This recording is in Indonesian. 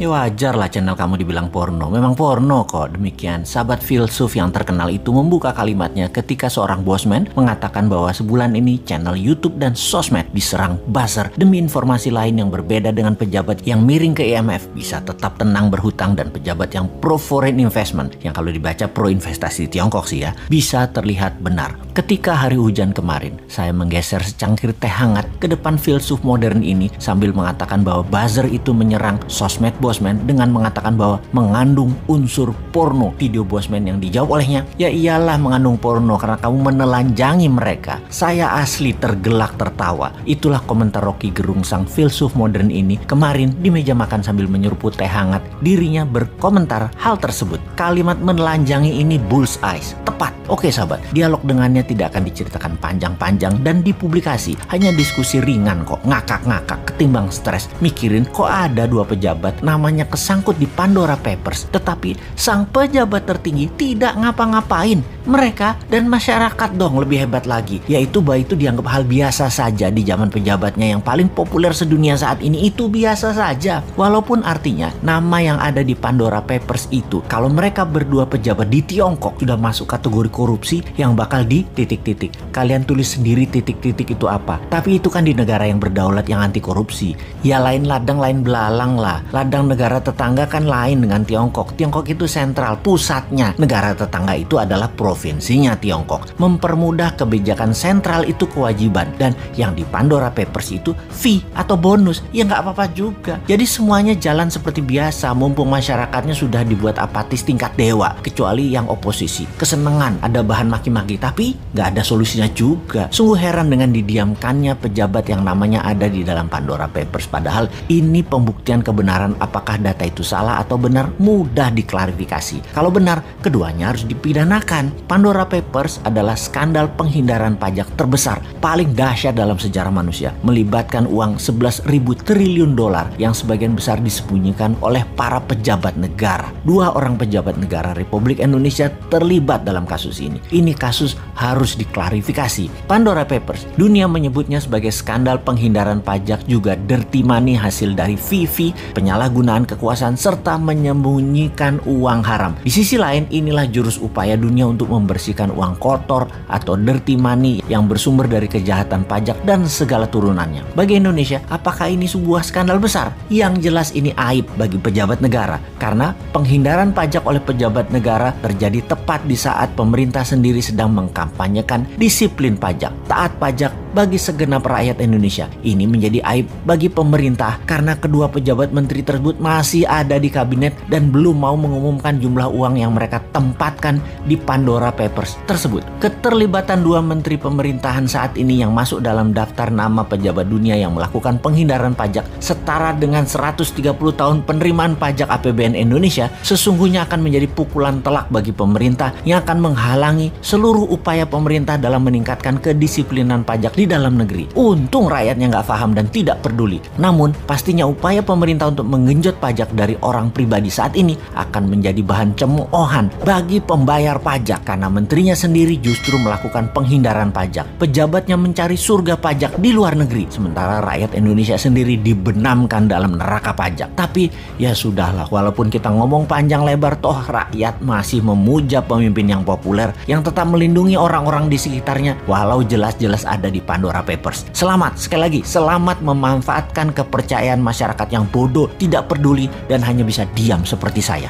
Ya wajar lah channel kamu dibilang porno. Memang porno kok. Demikian, sahabat filsuf yang terkenal itu membuka kalimatnya ketika seorang bosman mengatakan bahwa sebulan ini channel YouTube dan sosmed diserang buzzer demi informasi lain yang berbeda dengan pejabat yang miring ke IMF bisa tetap tenang berhutang dan pejabat yang pro foreign investment, yang kalau dibaca pro investasi di Tiongkok sih ya, bisa terlihat benar. Ketika hari hujan kemarin, saya menggeser secangkir teh hangat ke depan filsuf modern ini sambil mengatakan bahwa buzzer itu menyerang sosmed bosman dengan mengatakan bahwa mengandung unsur porno. Video bosman yang dijawab olehnya, ya iyalah mengandung porno karena kamu menelanjangi mereka. Saya asli tergelak tertawa. Itulah komentar Rocky Gerung sang filsuf modern ini kemarin di meja makan sambil menyeruput teh hangat. Dirinya berkomentar hal tersebut. Kalimat menelanjangi ini bullseye, tepat. Oke sahabat, dialog dengannya tidak akan diceritakan panjang-panjang dan dipublikasi. Hanya diskusi ringan kok, ngakak-ngakak ketimbang stres. Mikirin kok ada dua pejabat namanya kesangkut di Pandora Papers, tetapi sang pejabat tertinggi tidak ngapa-ngapain. Mereka dan masyarakat dong lebih hebat lagi, yaitu bahwa itu dianggap hal biasa saja di zaman pejabatnya yang paling populer sedunia saat ini. Itu biasa saja, walaupun artinya nama yang ada di Pandora Papers itu, kalau mereka berdua pejabat di Tiongkok sudah masuk kategori korupsi yang bakal di titik-titik. Kalian tulis sendiri titik-titik itu apa. Tapi itu kan di negara yang berdaulat yang anti korupsi. Ya lain ladang lain belalang lah. Ladang negara tetangga kan lain dengan Tiongkok. Tiongkok itu sentral, pusatnya. Negara tetangga itu adalah provinsinya Tiongkok. Mempermudah kebijakan sentral itu kewajiban. Dan yang di Pandora Papers itu fee atau bonus. Ya nggak apa-apa juga. Jadi semuanya jalan seperti biasa. Mumpung masyarakatnya sudah dibuat apatis tingkat dewa. Kecuali yang oposisi. Kesenangan ada bahan maki-maki. Tapi nggak ada solusinya juga. Sungguh heran dengan didiamkannya pejabat yang namanya ada di dalam Pandora Papers. Padahal ini pembuktian kebenaran apakah data itu salah atau benar mudah diklarifikasi. Kalau benar, keduanya harus dipidanakan. Pandora Papers adalah skandal penghindaran pajak terbesar paling dahsyat dalam sejarah manusia, melibatkan uang 11.000 triliun dolar yang sebagian besar disembunyikan oleh para pejabat negara. 2 orang pejabat negara Republik Indonesia terlibat dalam kasus ini. Ini kasus harus diklarifikasi. Pandora Papers, dunia menyebutnya sebagai skandal penghindaran pajak, juga dirty money hasil dari fee, penyalahgunaan kekuasaan serta menyembunyikan uang haram. Di sisi lain, inilah jurus upaya dunia untuk membersihkan uang kotor atau dirty money yang bersumber dari kejahatan pajak dan segala turunannya. Bagi Indonesia, apakah ini sebuah skandal besar? Yang jelas ini aib bagi pejabat negara, karena penghindaran pajak oleh pejabat negara terjadi tepat di saat pemerintah sendiri sedang mengkampanyekan disiplin pajak, taat pajak bagi segenap rakyat Indonesia. Ini menjadi aib bagi pemerintah karena kedua pejabat menteri tersebut masih ada di kabinet dan belum mau mengumumkan jumlah uang yang mereka tempatkan di Pandora Papers tersebut. Keterlibatan 2 menteri pemerintahan saat ini yang masuk dalam daftar nama pejabat dunia yang melakukan penghindaran pajak setara dengan 130 tahun penerimaan pajak APBN Indonesia sesungguhnya akan menjadi pukulan telak bagi pemerintah yang akan menghalangi seluruh upaya pemerintah dalam meningkatkan kedisiplinan pajak di dalam negeri. Untung rakyatnya nggak paham dan tidak peduli. Namun pastinya upaya pemerintah untuk menggenjot pajak dari orang pribadi saat ini akan menjadi bahan cemoohan bagi pembayar pajak karena menterinya sendiri justru melakukan penghindaran pajak. Pejabatnya mencari surga pajak di luar negeri, sementara rakyat Indonesia sendiri dibenamkan dalam neraka pajak. Tapi ya sudahlah, walaupun kita ngomong panjang lebar, toh rakyat masih memuja pemimpin yang populer yang tetap melindungi orang-orang di sekitarnya walau jelas-jelas ada di Pandora Papers. Selamat, sekali lagi, selamat memanfaatkan kepercayaan masyarakat yang bodoh, tidak peduli, dan hanya bisa diam seperti saya.